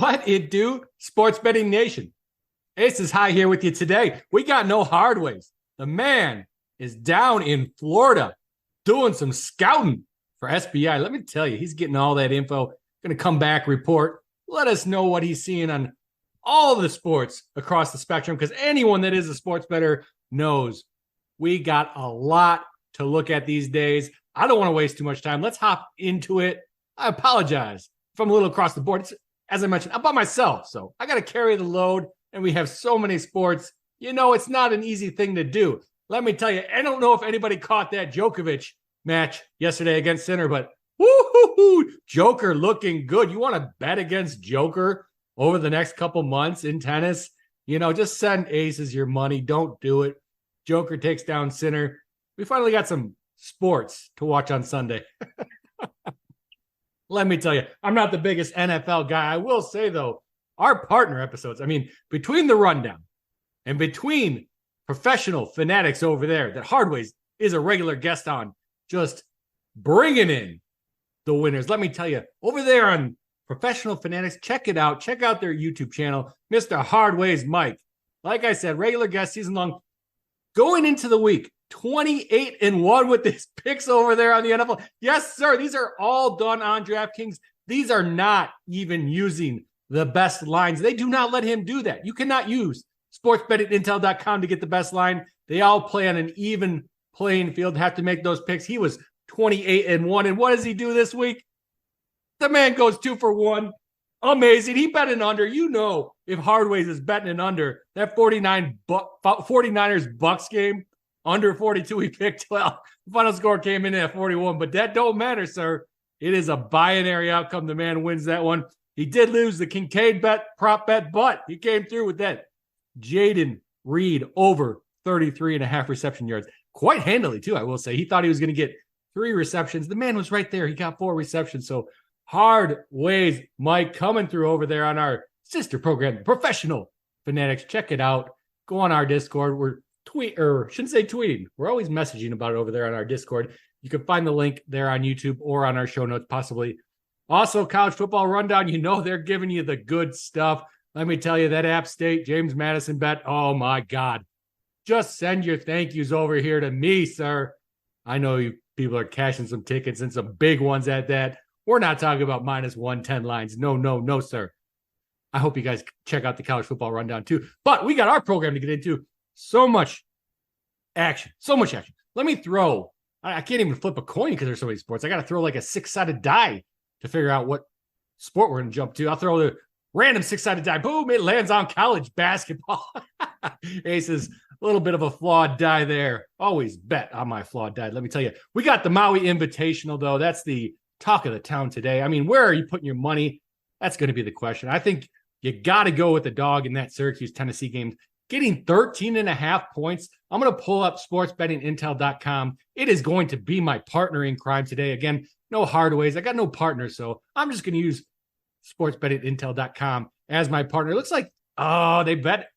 What it do, Sports Betting Nation? Ace is High here with you today. We got no hard ways. The man is down in Florida doing some scouting for SBI. Let me tell you, he's getting all that info. Going to come back, report, let us know what he's seeing on all the sports across the spectrum, because anyone that is a sports bettor knows we got a lot to look at these days. I don't want to waste too much time. Let's hop into it. I apologize if I'm a little across the board. It's, as I mentioned, I'm by myself, so I got to carry the load, and we have so many sports. You know, it's not an easy thing to do. Let me tell you, I don't know if anybody caught that Djokovic match yesterday against Sinner, but woo-hoo-hoo, Joker looking good. You want to bet against Joker over the next couple months in tennis? You know, just send aces your money. Don't do it. Joker takes down Sinner. We finally got some sports to watch on Sunday. Let me tell you, I'm not the biggest NFL guy. I will say, though, our partner episodes, I mean, between the rundown and between professional fanatics over there that Hardways is a regular guest on, just bringing in the winners. Let me tell you, over there on Professional Fanatics, check it out. Check out their YouTube channel, Mr. Hardways Mike. Like I said, regular guest, season long. Going into the week, 28-1 with these picks over there on the NFL. Yes, sir. These are all done on DraftKings. These are not even using the best lines. They do not let him do that. You cannot use sportsbettingintel.com to get the best line. They all play on an even playing field, have to make those picks. He was 28-1. And what does he do this week? The man goes 2 for 1. Amazing. He bet an under. You know, if Hardways is betting an under, that 49ers Bucks game, under 42, he picked 12. The final score came in at 41, but that don't matter, sir. It is a binary outcome. The man wins that one. He did lose the Kincaid bet, prop bet, but he came through with that Jaden Reed over 33.5 reception yards. Quite handily, too, I will say. He thought he was going to get 3 receptions. The man was right there. He got 4 receptions. So Hardways Mike coming through over there on our sister program, Professional Fanatics. Check it out. Go on our Discord. We're tweeting. We're always messaging about it over there on our Discord. You can find the link there on YouTube or on our show notes, possibly. Also, college football rundown. You know they're giving you the good stuff. Let me tell you, that App State James Madison bet. Oh my God! Just send your thank yous over here to me, sir. I know you people are cashing some tickets and some big ones at that. We're not talking about minus 110 lines. No, sir. I hope you guys check out the college football rundown too. But we got our program to get into. So much action. Let me throw. I can't even flip a coin because there's so many sports. I got to throw like a 6-sided die to figure out what sport we're going to jump to. I'll throw the random 6-sided die. Boom, it lands on college basketball. Ace is a little bit of a flawed die there. Always bet on my flawed die. Let me tell you, we got the Maui Invitational, though. That's the talk of the town today. I mean, where are you putting your money? That's going to be the question. I think you got to go with the dog in that Syracuse-Tennessee game. Getting 13.5 points. I'm going to pull up sportsbettingintel.com. It is going to be my partner in crime today. Again, no Hardways. I got no partner, so I'm just going to use sportsbettingintel.com as my partner. It looks like, they bet.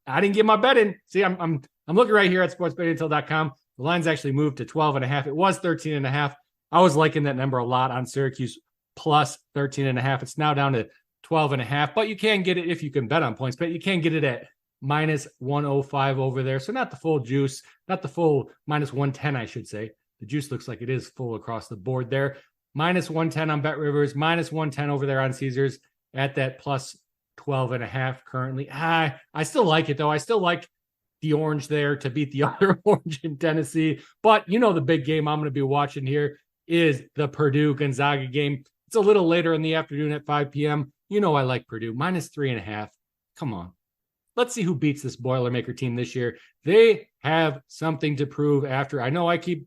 I didn't get my bet in. See, I'm looking right here at sportsbettingintel.com. The line's actually moved to 12.5. It was 13.5. I was liking that number a lot on Syracuse plus 13.5. It's now down to 12.5, but you can get it if you can bet on points, but you can get it at minus 105 over there. So not the full juice, not the full minus 110, I should say. The juice looks like it is full across the board there. Minus 110 on Bet Rivers, minus 110 over there on Caesars at that plus 12.5 currently. I still like it, though. I still like the orange there to beat the other orange in Tennessee. But you know the big game I'm going to be watching here is the Purdue Gonzaga game. It's a little later in the afternoon at 5 p.m. You know I like Purdue. Minus 3.5. Come on. Let's see who beats this Boilermaker team this year. They have something to prove after. I know I keep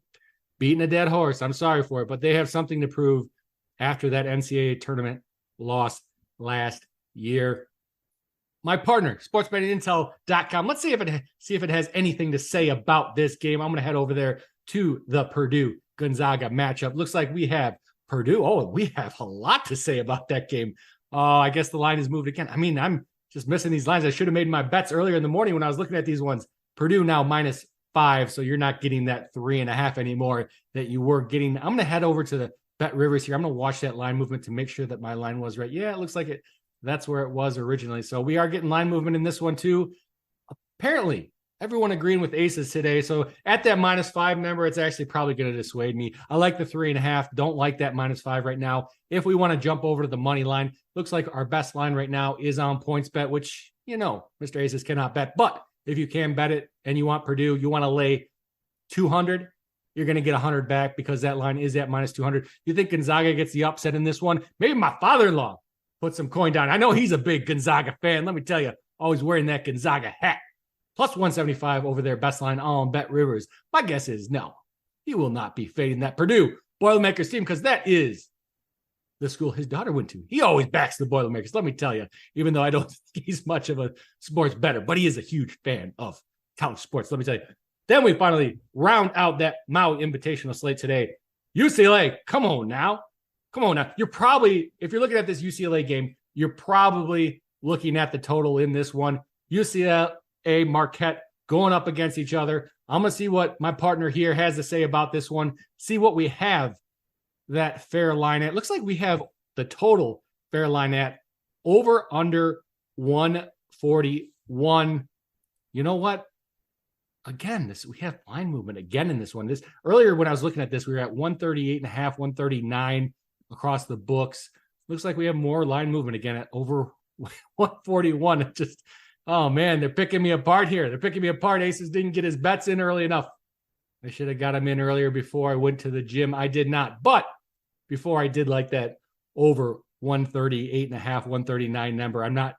beating a dead horse. I'm sorry for it, but they have something to prove after that NCAA tournament loss last year. My partner, sportsbettingintel.com. Let's see if it has anything to say about this game. I'm going to head over there to the Purdue Gonzaga matchup. Looks like we have Purdue. Oh, we have a lot to say about that game. I guess the line has moved again. I mean, I'm just missing these lines. I should have made my bets earlier in the morning when I was looking at these ones. Purdue now minus 5, so you're not getting that 3.5 anymore that you were getting. I'm going to head over to the Bet Rivers here. I'm going to watch that line movement to make sure that my line was right. Yeah, it looks like it That's where it was originally. So we are getting line movement in this one too. Apparently, everyone agreeing with aces today. So at that -5 number, it's actually probably going to dissuade me. I like the 3.5. Don't like that -5 right now. If we want to jump over to the money line, looks like our best line right now is on PointsBet, which, Mr. Aces cannot bet. But if you can bet it and you want Purdue, you want to lay 200, you're going to get 100 back because that line is at -200. You think Gonzaga gets the upset in this one? Maybe my father-in-law put some coin down. I know he's a big Gonzaga fan. Let me tell you, always wearing that Gonzaga hat. Plus 175 over their best line on Bet Rivers. My guess is no, he will not be fading that Purdue Boilermakers team because that is the school his daughter went to. He always backs the Boilermakers, let me tell you, even though I don't think he's much of a sports bettor, but he is a huge fan of college sports, let me tell you. Then we finally round out that Maui Invitational slate today. UCLA, come on now. You're probably, if you're looking at this UCLA game, you're probably looking at the total in this one. UCLA, Marquette going up against each other. I'm going to see what my partner here has to say about this one. See what we have that fair line at. Looks like we have the total fair line at over under 141. You know what? Again, we have line movement again in this one. This earlier when I was looking at this, we were at 138.5, 139 across the books. Looks like we have more line movement again at over 141. It just, oh man, they're picking me apart here. Aces didn't get his bets in early enough. I should have got him in earlier before I went to the gym. I did not. But before I did like that over 138.5, 139 number, I'm not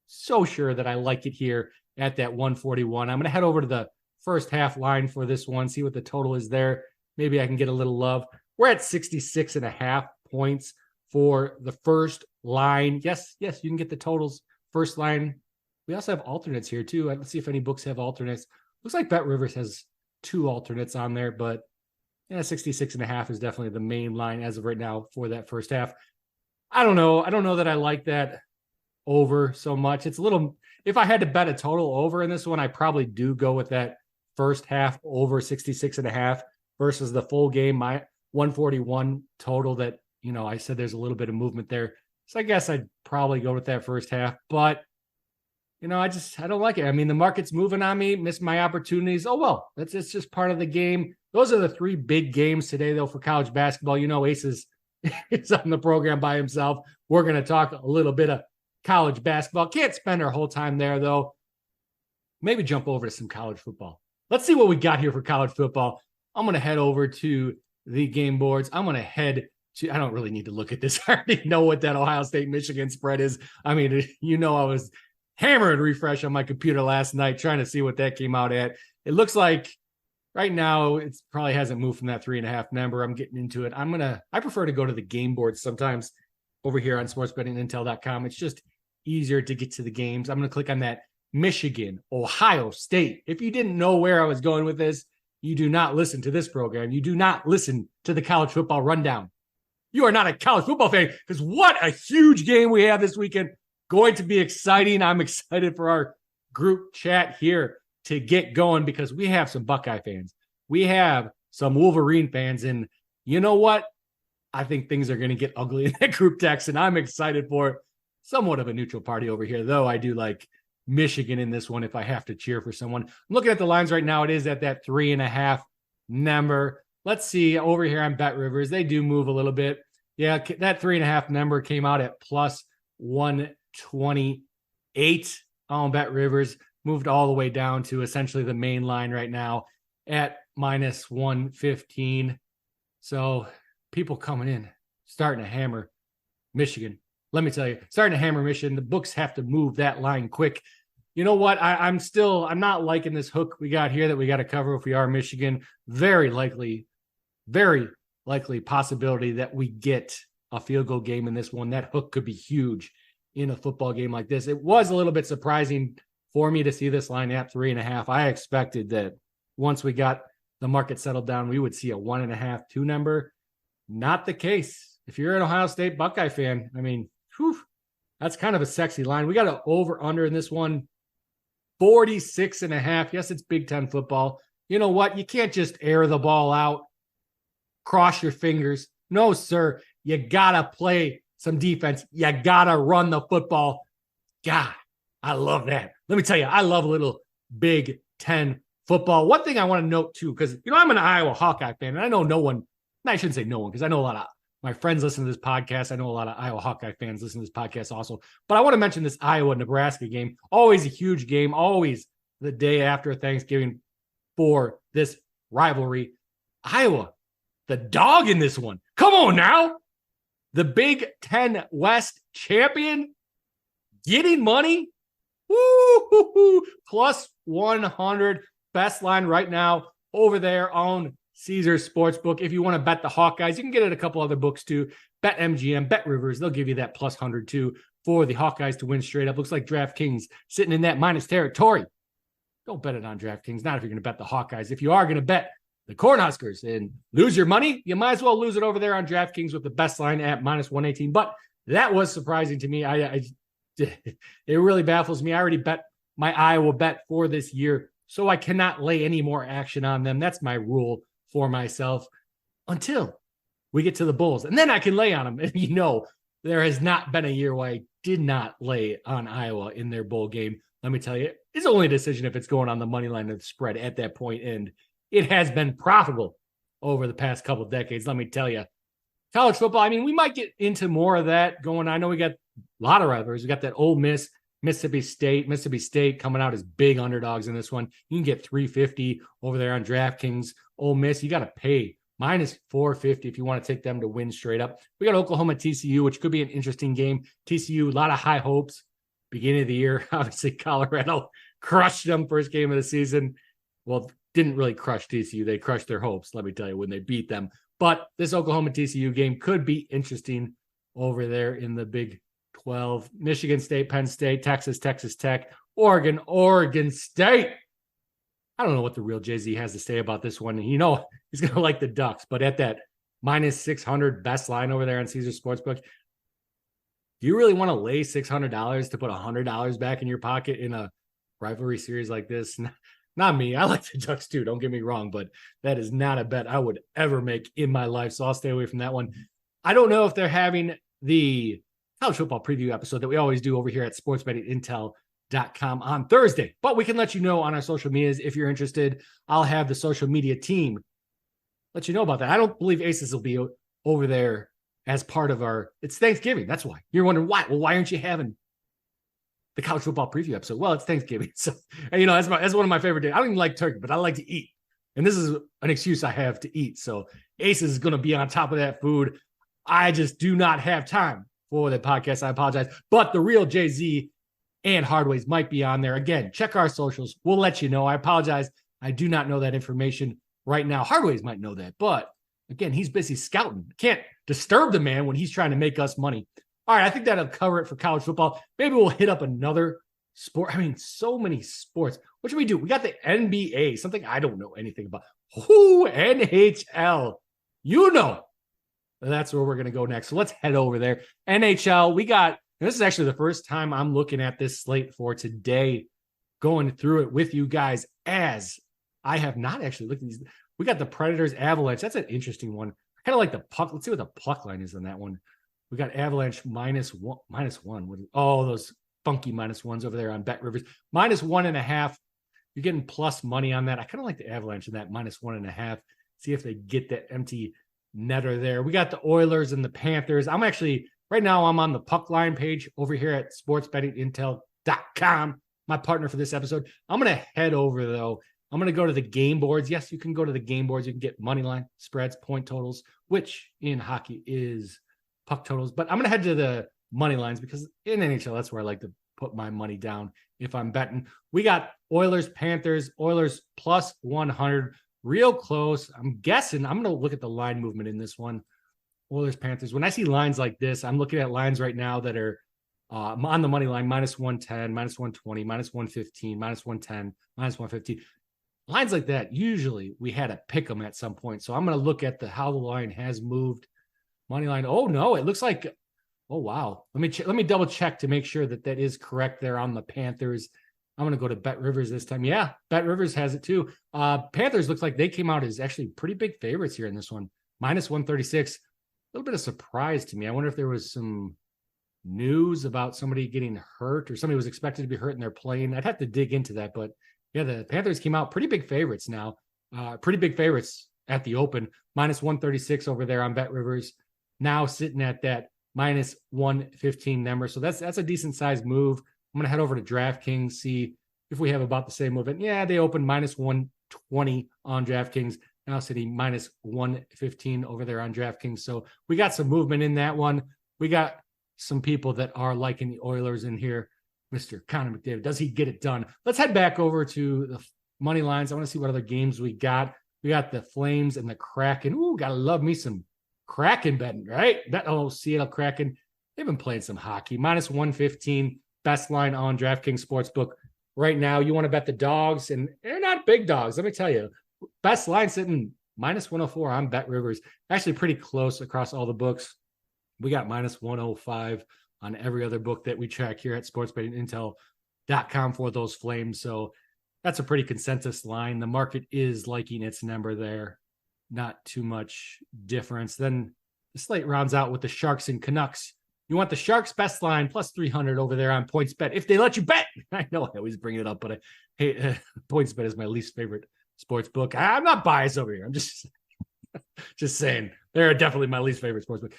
so sure that I like it here at that 141. I'm going to head over to the first half line for this one, see what the total is there. Maybe I can get a little love. We're at 66.5 points for the first line. Yes, you can get the totals. First line. We also have alternates here too. Let's see if any books have alternates. Looks like Bet Rivers has 2 alternates on there, but 66.5 is definitely the main line as of right now for that first half. I don't know that I like that over so much. It's a little, if I had to bet a total over in this one, I probably do go with that first half over 66.5 versus the full game, my 141 total that, I said there's a little bit of movement there. So I guess I'd probably go with that first half, but I don't like it. I mean, the market's moving on me, missed my opportunities. Oh, well, it's just part of the game. Those are the 3 big games today, though, for college basketball. Aces is on the program by himself. We're going to talk a little bit of college basketball. Can't spend our whole time there, though. Maybe jump over to some college football. Let's see what we got here for college football. I'm going to head over to the game boards. I'm going to head to, I don't really need to look at this. I already know what that Ohio State-Michigan spread is. I mean, I was hammering refresh on my computer last night trying to see what that came out at. It looks like right now it probably hasn't moved from that 3.5 number. I'm getting into it. I prefer to go to the game boards sometimes over here on sportsbettingintel.com. It's just easier to get to the games. I'm going to click on that Michigan, Ohio State. If you didn't know where I was going with this, you do not listen to this program. You do not listen to the college football rundown. You are not a college football fan because what a huge game we have this weekend. Going to be exciting. I'm excited for our group chat here to get going because we have some Buckeye fans. We have some Wolverine fans. And you know what? I think things are going to get ugly in that group text, and I'm excited for it. Somewhat of a neutral party over here, though I do like Michigan in this one if I have to cheer for someone. I'm looking at the lines right now. It is at that 3.5 number. Let's see over here on Bet Rivers. They do move a little bit. Yeah, that 3.5 number came out at plus 128 on Bet Rivers. Moved all the way down to essentially the main line right now at minus 115. So people coming in, starting to hammer Michigan. Let me tell you, starting to hammer Michigan. The books have to move that line quick. You know what? I'm not liking this hook we got here that we got to cover if we are Michigan. Very likely possibility that we get a field goal game in this one. That hook could be huge in a football game like this. It was a little bit surprising for me to see this line at 3.5. I expected that once we got the market settled down, we would see a 1.5, 2 number. Not the case. If you're an Ohio State Buckeye fan, I mean, that's kind of a sexy line. We got an over-under in this one, 46.5. Yes, it's Big Ten football. You know what? You can't just air the ball out, cross your fingers. No, sir. You got to play some defense. You got to run the football. God, I love that. Let me tell you, I love a little Big Ten football. One thing I want to note too, because, I'm an Iowa Hawkeye fan, and I know no one, and I shouldn't say no one, because I know a lot of my friends listen to this podcast. I know a lot of Iowa Hawkeye fans listen to this podcast also. But I want to mention this Iowa-Nebraska game. Always a huge game, always the day after Thanksgiving for this rivalry. Iowa, the dog in this one. Come on now. The Big Ten West champion getting money. Woo-hoo-hoo. Plus 100. Best line right now over there on Caesars Sportsbook. If you want to bet the Hawkeyes, you can get it at a couple other books too. Bet MGM, Bet Rivers. They'll give you that plus 100 too for the Hawkeyes to win straight up. Looks like DraftKings sitting in that minus territory. Don't bet it on DraftKings. Not if you're going to bet the Hawkeyes. If you are going to bet the Cornhuskers and lose your money, you might as well lose it over there on DraftKings with the best line at minus 118. But that was surprising to me. It really baffles me. I already bet my Iowa bet for this year, so I cannot lay any more action on them. That's my rule for myself until we get to the Bulls. And then I can lay on them. And there has not been a year where I did not lay on Iowa in their bowl game. Let me tell you, it's only a decision if it's going on the money line of the spread at that point. And it has been profitable over the past couple of decades. Let me tell you, college football, we might get into more of that going on. I know we got a lot of rivalries. We got that Ole Miss, Mississippi State coming out as big underdogs in this one. You can get 350 over there on DraftKings. Ole Miss, you got to pay minus 450 if you want to take them to win straight up. We got Oklahoma TCU, which could be an interesting game. TCU, a lot of high hopes. Beginning of the year, obviously Colorado crushed them first game of the season. Well, didn't really crush TCU. They crushed their hopes, let me tell you, when they beat them. But this Oklahoma TCU game could be interesting over there in the Big 12. Michigan State, Penn State, Texas Tech, Oregon State. I don't know what the real Jay-Z has to say about this one. He's going to like the Ducks, but at that minus 600 best line over there on Caesars Sportsbook, do you really want to lay $600 to put $100 back in your pocket in a rivalry series like this? Not me. I like the Ducks too. Don't get me wrong, but that is not a bet I would ever make in my life. So I'll stay away from that one. I don't know if they're having the college football preview episode that we always do over here at sportsbettingintel.com on Thursday, but we can let you know on our social medias if you're interested. I'll have the social media team let you know about that. I don't believe Aces will be over there as part of it's Thanksgiving. That's why. You're wondering why. Well, why aren't you having the college football preview episode? Well, it's Thanksgiving. So, that's one of my favorite days. I don't even like turkey, but I like to eat. And this is an excuse I have to eat. So Aces is going to be on top of that food. I just do not have time for the podcast. I apologize. But the real Jay-Z and Hardways might be on there. Again, check our socials. We'll let you know. I apologize. I do not know that information right now. Hardways might know that. But again, he's busy scouting. Can't disturb the man when he's trying to make us money. All right, I think that'll cover it for college football. Maybe we'll hit up another sport. So many sports. What should we do? We got the NBA, something I don't know anything about. NHL. That's where we're going to go next. So let's head over there. NHL, this is actually the first time I'm looking at this slate for today, going through it with you guys, as I have not actually looked at these. We got the Predators Avalanche. That's an interesting one. I kind of like the puck. Let's see what the puck line is on that one. We got Avalanche minus one. Those funky minus ones over there on Bet Rivers. Minus 1.5. You're getting plus money on that. I kind of like the Avalanche in that minus 1.5. See if they get that empty netter there. We got the Oilers and the Panthers. Right now I'm on the puck line page over here at sportsbettingintel.com. My partner for this episode. I'm going to head over though. I'm going to go to the game boards. Yes, you can go to the game boards. You can get money line, spreads, point totals, which in hockey is puck totals. But I'm going to head to the money lines because in NHL, that's where I like to put my money down if I'm betting. We got Oilers, Panthers, Oilers plus 100. Real close. I'm guessing. I'm going to look at the line movement in this one. Oilers, Panthers. When I see lines like this, I'm looking at lines right now that are on the money line, minus 110, minus 120, minus 115, minus 110, minus 150. Lines like that, usually we had to pick them at some point. So I'm going to look at how the line has moved. Money line. Oh, no, it looks like, oh, wow. Let me double check to make sure that is correct there on the Panthers. I'm going to go to Bet Rivers this time. Yeah, Bet Rivers has it too. Panthers looks like they came out as actually pretty big favorites here in this one. Minus 136. little bit of surprise to me. I wonder if there was some news about somebody getting hurt or somebody was expected to be hurt and they're playing. I'd have to dig into that, but yeah, the Panthers came out pretty big favorites now. Pretty big favorites at the open, minus 136 over there on Bet Rivers. Now sitting at that minus 115 number. So that's a decent sized move. I'm going to head over to DraftKings, see if we have about the same movement. Yeah, they opened minus 120 on DraftKings. Now sitting minus 115 over there on DraftKings. So we got some movement in that one. We got some people that are liking the Oilers in here. Mr. Connor McDavid, does he get it done? Let's head back over to the money lines. I want to see what other games we got. We got the Flames and the Kraken. Ooh, gotta love me some Kraken betting, right? Seattle Kraken. They've been playing some hockey. Minus 115, best line on DraftKings Sportsbook right now. You want to bet the dogs, and they're not big dogs. Let me tell you, best line sitting minus 104 on Bet Rivers. Actually pretty close across all the books. We got minus 105 on every other book that we track here at sportsbettingintel.com for those Flames. So that's a pretty consensus line. The market is liking its number there. Not too much difference. Then the slate rounds out with the Sharks and Canucks. You want the Sharks best line plus 300 over there on PointsBet if they let you bet. I know I always bring it up, but I hate PointsBet is my least favorite sports book. I'm not biased over here. I'm just saying they're definitely my least favorite sports book.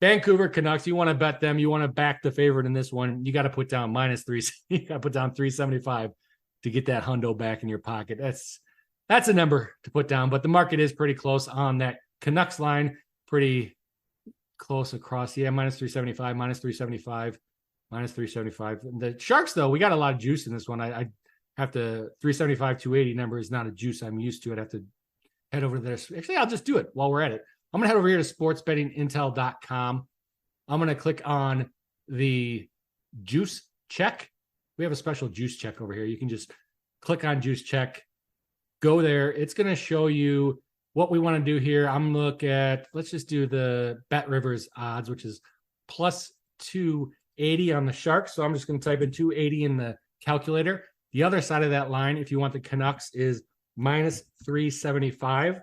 Vancouver Canucks, you want to bet them. You want to back the favorite in this one. You got to put down minus 3. You got to put down 375 to get that hundo back in your pocket. That's a number to put down, but the market is pretty close on that Canucks line. Pretty close across. Yeah, minus 375, minus 375, minus 375. The Sharks, though, we got a lot of juice in this one. I have to 375, 280 number is not a juice I'm used to. I'd have to head over there. Actually, I'll just do it while we're at it. I'm going to head over here to sportsbettingintel.com. I'm going to click on the juice check. We have a special juice check over here. You can just click on juice check, go there. It's going to show you what we want to do here. Let's just do the Bet Rivers odds, which is plus 280 on the Sharks. So I'm just going to type in 280 in the calculator. The other side of that line, if you want the Canucks, is minus 375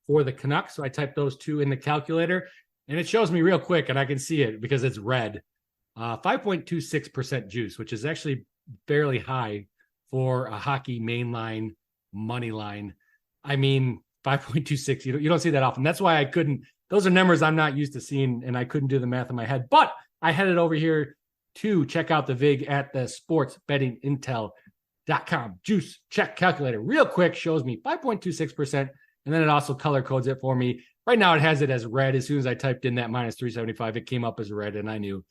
for the Canucks. So I type those two in the calculator and it shows me real quick and I can see it because it's red. 5.26% juice, which is actually fairly high for a hockey mainline money line. I mean, 5.26, you don't see that often. That's why those are numbers I'm not used to seeing and I couldn't do the math in my head, but I headed over here to check out the VIG at the sportsbettingintel.com. Juice check calculator real quick shows me 5.26%. And then it also color codes it for me. Right now it has it as red. As soon as I typed in that minus 375, it came up as red. And I knew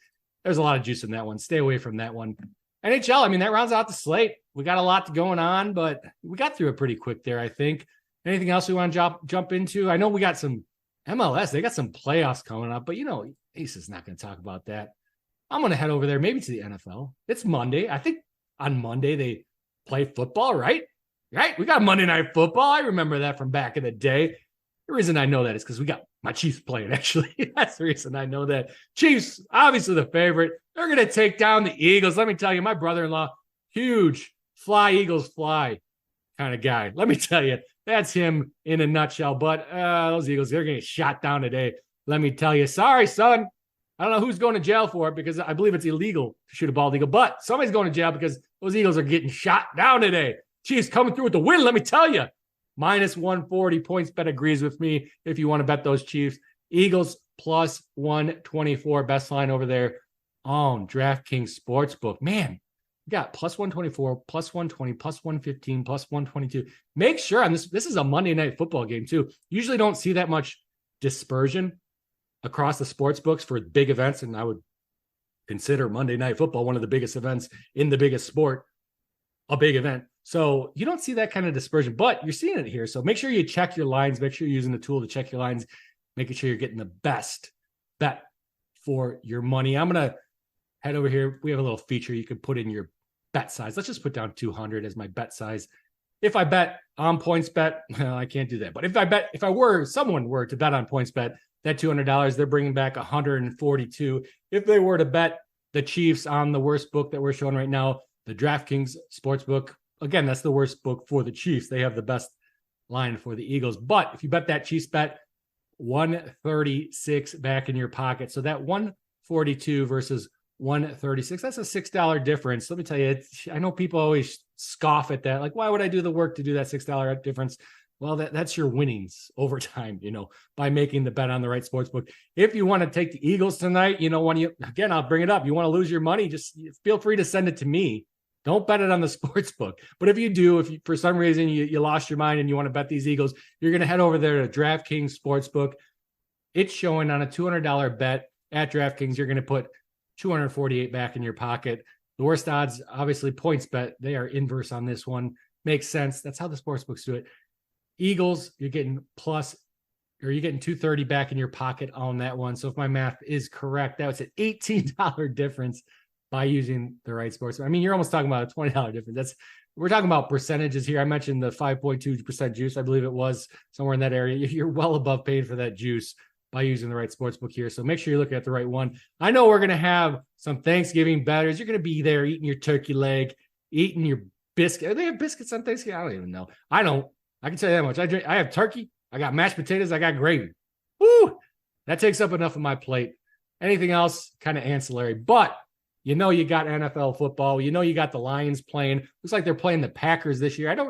there's a lot of juice in that one. Stay away from that one. NHL, I mean, that rounds out the slate. We got a lot going on, but we got through it pretty quick there, I think. Anything else we want to jump into? I know we got some MLS. They got some playoffs coming up, but Ace is not going to talk about that. I'm going to head over there, maybe to the NFL. It's Monday. I think on Monday they play football, right? Right? We got Monday Night Football. I remember that from back in the day. The reason I know that is because we got my Chiefs playing, actually. That's the reason I know that. Chiefs, obviously the favorite. They're going to take down the Eagles. Let me tell you, my brother-in-law, huge fly, Eagles fly kind of guy. Let me tell you, that's him in a nutshell. But those Eagles, they're going to get shot down today. Let me tell you. Sorry, son. I don't know who's going to jail for it because I believe it's illegal to shoot a bald eagle. But somebody's going to jail because those Eagles are getting shot down today. Chiefs coming through with the win, let me tell you. Minus 140 PointsBet agrees with me if you want to bet those Chiefs. Eagles plus 124, best line over there on DraftKings Sportsbook. Man, we got plus 124, plus 120, plus 115, plus 122. Make sure, and this is a Monday Night Football game too. Usually don't see that much dispersion across the sports books for big events, and I would consider Monday Night Football one of the biggest events in the biggest sport, a big event. So you don't see that kind of dispersion, but you're seeing it here. So make sure you check your lines. Make sure you're using the tool to check your lines, making sure you're getting the best bet for your money. I'm going to head over here. We have a little feature. You can put in your bet size. Let's just put down 200 as my bet size. If I bet on PointsBet, well, I can't do that. But someone were to bet on PointsBet, that $200, they're bringing back 142. If they were to bet the Chiefs on the worst book that we're showing right now, the DraftKings Sportsbook, again, that's the worst book for the Chiefs. They have the best line for the Eagles. But if you bet that Chiefs bet, 136 back in your pocket. So that 142 versus 136, that's a $6 difference. Let me tell you, I know people always scoff at that. Like, why would I do the work to do that $6 difference? Well, that's your winnings over time, by making the bet on the right sports book. If you want to take the Eagles tonight, again, I'll bring it up. You want to lose your money, just feel free to send it to me. Don't bet it on the sports book. But if you do, if you, for some reason you lost your mind and you want to bet these Eagles, you're going to head over there to DraftKings Sportsbook. It's showing on a $200 bet at DraftKings, you're going to put 248 back in your pocket. The worst odds, obviously, points bet. They are inverse on this one. Makes sense. That's how the sports books do it. Eagles, you're getting 230 back in your pocket on that one. So if my math is correct, that was an $18 difference by using the right sports. I mean, you're almost talking about a $20 difference. We're talking about percentages here. I mentioned the 5.2% juice. I believe it was somewhere in that area. You're well above paying for that juice by using the right sports book here. So make sure you're looking at the right one. I know we're going to have some Thanksgiving bettors. You're going to be there eating your turkey leg, eating your biscuit. They have biscuits on Thanksgiving? I don't even know. I don't. I can tell you that much. I have turkey. I got mashed potatoes. I got gravy. Woo! That takes up enough of my plate. Anything else, kind of ancillary. But you got NFL football. You got the Lions playing. Looks like they're playing the Packers this year. I don't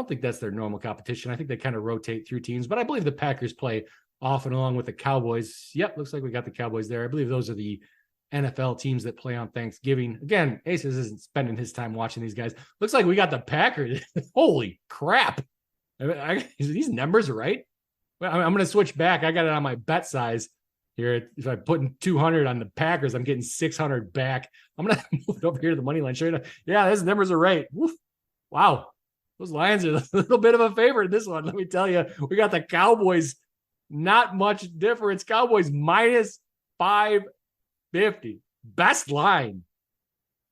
think that's their normal competition. I think they kind of rotate through teams. But I believe the Packers play off and along with the Cowboys. Yep, looks like we got the Cowboys there. I believe those are the NFL teams that play on Thanksgiving. Again, Aces isn't spending his time watching these guys. Looks like we got the Packers. Holy crap. These numbers are right. Well, I'm going to switch back. I got it on my bet size here. If I put in 200 on the Packers, I'm getting 600 back. I'm going to move it over here to the money line. Show you. Yeah, those numbers are right. Woof. Wow. Those Lions are a little bit of a favorite in this one. Let me tell you, we got the Cowboys. Not much difference. Cowboys minus 550. Best line.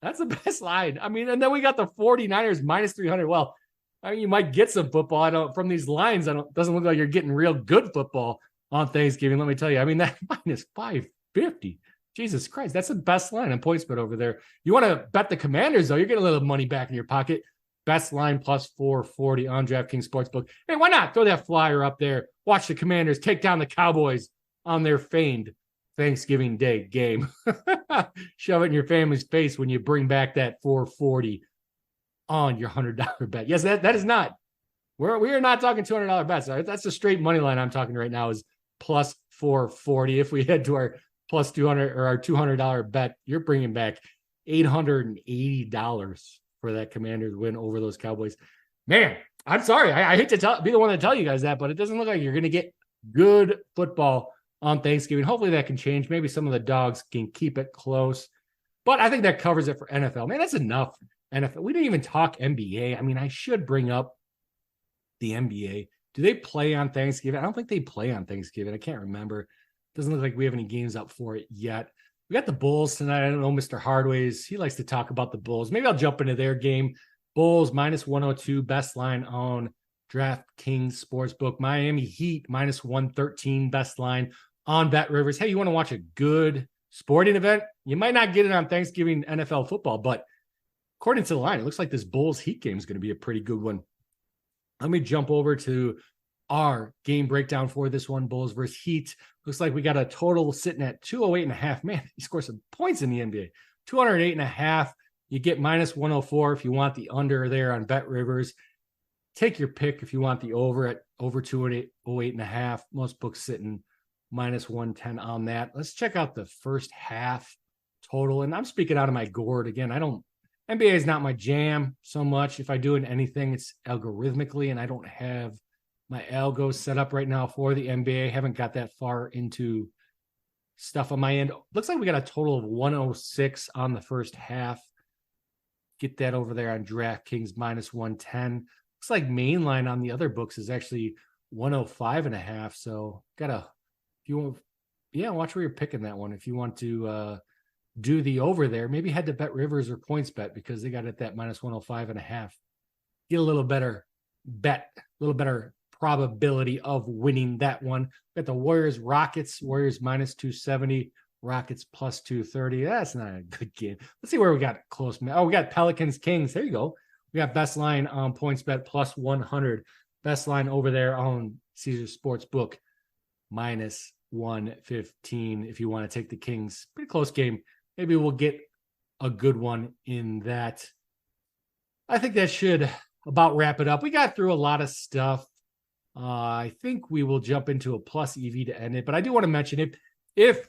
That's the best line. I mean, and then we got the 49ers minus 300. Well, I mean, you might get some football. From these lines, doesn't look like you're getting real good football on Thanksgiving. Let me tell you. I mean, that minus 550. Jesus Christ, that's the best line on PointsBet over there. You want to bet the Commanders, though, you're getting a little money back in your pocket. Best line plus 440 on DraftKings Sportsbook. Hey, why not throw that flyer up there? Watch the Commanders take down the Cowboys on their famed Thanksgiving Day game. Shove it in your family's face when you bring back that 440 on your $100 bet. Yes, that is not. We are not talking $200 bets. That's a straight money line I'm talking right now is plus 440. If we head to our plus 200 or our $200 bet, you're bringing back $880 for that Commanders win over those Cowboys. Man, I'm sorry. I hate to be the one to tell you guys that, but it doesn't look like you're going to get good football on Thanksgiving. Hopefully that can change. Maybe some of the dogs can keep it close. But I think that covers it for NFL. Man, that's enough. NFL. We didn't even talk NBA. I mean, I should bring up the NBA. Do they play on Thanksgiving? I don't think they play on Thanksgiving. I can't remember. Doesn't look like we have any games up for it yet. We got the Bulls tonight. I don't know, Mr. Hardways. He likes to talk about the Bulls. Maybe I'll jump into their game. Bulls minus 102, best line on DraftKings Sportsbook. Miami Heat minus 113, best line on BetRivers. Hey, you want to watch a good sporting event? You might not get it on Thanksgiving NFL football, but according to the line, it looks like this Bulls Heat game is going to be a pretty good one. Let me jump over to our game breakdown for this one, Bulls versus Heat. Looks like we got a total sitting at 208.5. Man, he scores some points in the NBA. 208.5. You get minus 104 if you want the under there on BetRivers. Take your pick if you want the over at over 208.5. Most books sitting minus 110 on that. Let's check out the first half total. And I'm speaking out of my gourd again. NBA is not my jam so much. If I do anything, it's algorithmically, and I don't have my algo set up right now for the NBA. Haven't got that far into stuff on my end. Looks like we got a total of 106 on the first half. Get that over there on DraftKings minus 110. Looks like main line on the other books is actually 105.5. So watch where you're picking that one. If you want to do the over there, maybe head to BetRivers or PointsBet because they got it at that minus 105.5. Get a little better bet, a little better probability of winning that one. Got the Warriors minus 270, Rockets plus 230. That's not a good game. Let's see where we got close. Oh, we got Pelicans Kings. There you go. We got best line on PointsBet plus 100. Best line over there on Caesars Sportsbook. minus 115 if you want to take the Kings. Pretty close game. Maybe we'll get a good one in that. I think that should about wrap it up. We got through a lot of stuff. I think we will jump into a plus EV to end it, but I do want to mention if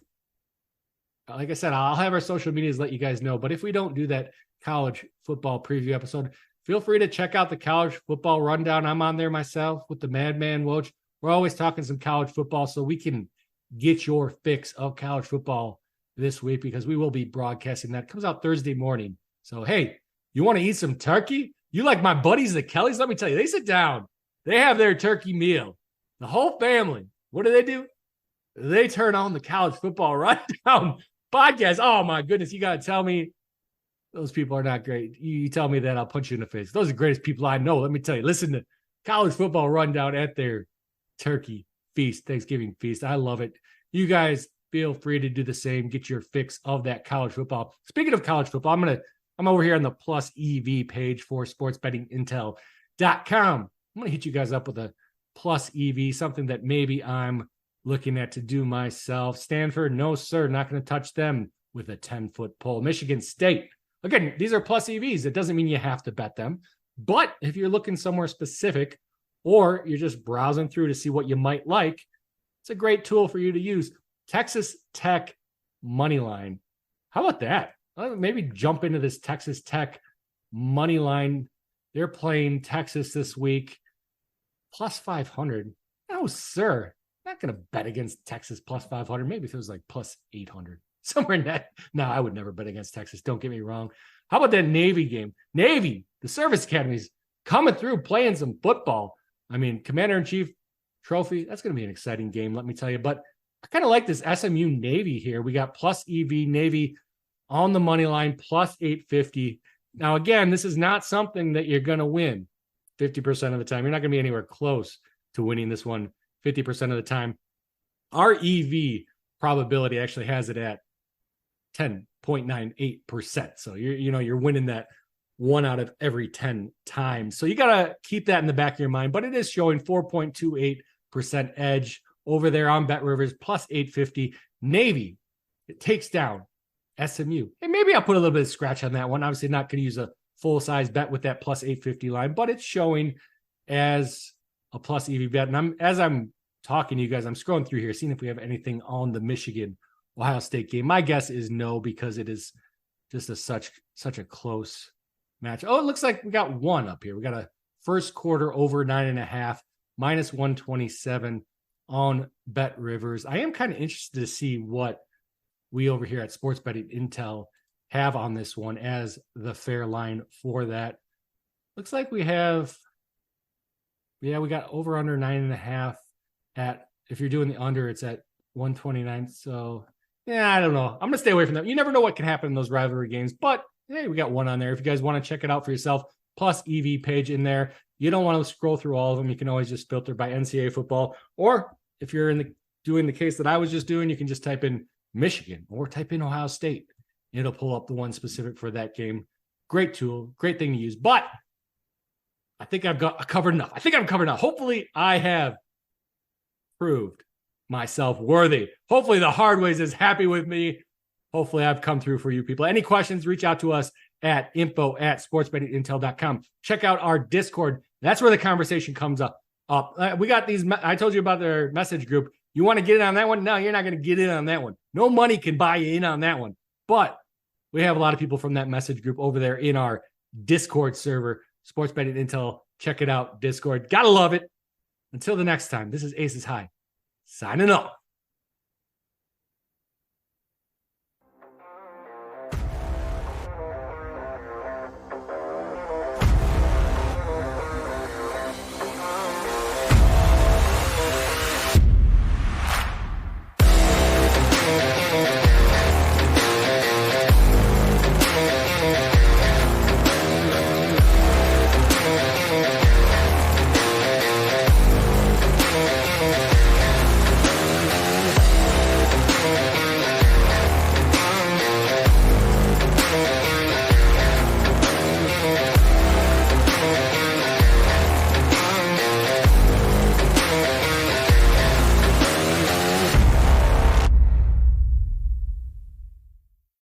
like I said, I'll have our social medias let you guys know, but if we don't do that college football preview episode, feel free to check out the college football rundown. I'm on there myself with the Madman Woj. We're always talking some college football so we can get your fix of college football this week because we will be broadcasting that. It comes out Thursday morning. So, hey, you want to eat some turkey? You like my buddies, the Kellys? Let me tell you, they sit down. They have their turkey meal. The whole family. What do? They turn on the college football rundown podcast. Oh, my goodness. You got to tell me those people are not great. You tell me that, I'll punch you in the face. Those are the greatest people I know. Let me tell you, listen to college football rundown at their turkey feast, Thanksgiving feast. I love it. You guys feel free to do the same. Get your fix of that college football. Speaking of college football, I'm over here on the plus EV page for sportsbettingintel.com. I'm going to hit you guys up with a plus EV, something that maybe I'm looking at to do myself. Stanford, no, sir, not going to touch them with a 10-foot pole. Michigan State. Again, these are plus EVs. It doesn't mean you have to bet them. But if you're looking somewhere specific or you're just browsing through to see what you might like, it's a great tool for you to use. Texas Tech money line. How about that? Maybe jump into this Texas Tech money line. They're playing Texas this week. Plus 500. No, sir. Not going to bet against Texas plus 500. Maybe if it was like plus 800. Somewhere in that. No, I would never bet against Texas. Don't get me wrong. How about that Navy game? Navy, the service academies coming through, playing some football. I mean, Commander-in-Chief trophy. That's going to be an exciting game, let me tell you. But I kind of like this SMU Navy here. We got plus EV Navy on the money line, plus 850. Now, again, this is not something that you're going to win 50% of the time. You're not going to be anywhere close to winning this one 50% of the time. Our EV probability actually has it at 10.98%. So you're winning that 1 out of every 10 times. So you got to keep that in the back of your mind, but it is showing 4.28% edge over there on Bet Rivers, plus 850. Navy, it takes down SMU. And maybe I'll put a little bit of scratch on that one. Obviously not going to use a full-size bet with that plus 850 line, but it's showing as a plus EV bet. And as I'm talking to you guys, I'm scrolling through here, seeing if we have anything on the Michigan-Ohio State game. My guess is no, because it is just such a close match. Oh, it looks like we got one up here. We got a first quarter over 9.5, minus 127 on Bet Rivers. I am kind of interested to see what we over here at Sports Betting Intel have on this one as the fair line for that. Looks like we have, we got over under 9.5 at, if you're doing the under, it's at 129. So yeah, I don't know. I'm going to stay away from that. You never know what can happen in those rivalry games, but hey, we got one on there. If you guys want to check it out for yourself, plus EV page in there. You don't want to scroll through all of them. You can always just filter by NCAA football. Or if you're doing the case that I was just doing, you can just type in Michigan or type in Ohio State. It'll pull up the one specific for that game. Great tool, great thing to use. But I think I've covered enough. Hopefully I have proved myself worthy. Hopefully the hard ways is happy with me. Hopefully I've come through for you people. Any questions, reach out to us at info@sportsbettingintel.com. Check out our Discord. That's where the conversation comes up. We got these. I told you about their message group. You want to get in on that one? No, you're not going to get in on that one. No money can buy you in on that one. But we have a lot of people from that message group over there in our Discord server, Sports Betting Intel. Check it out, Discord. Gotta love it. Until the next time, this is Aces High, signing off.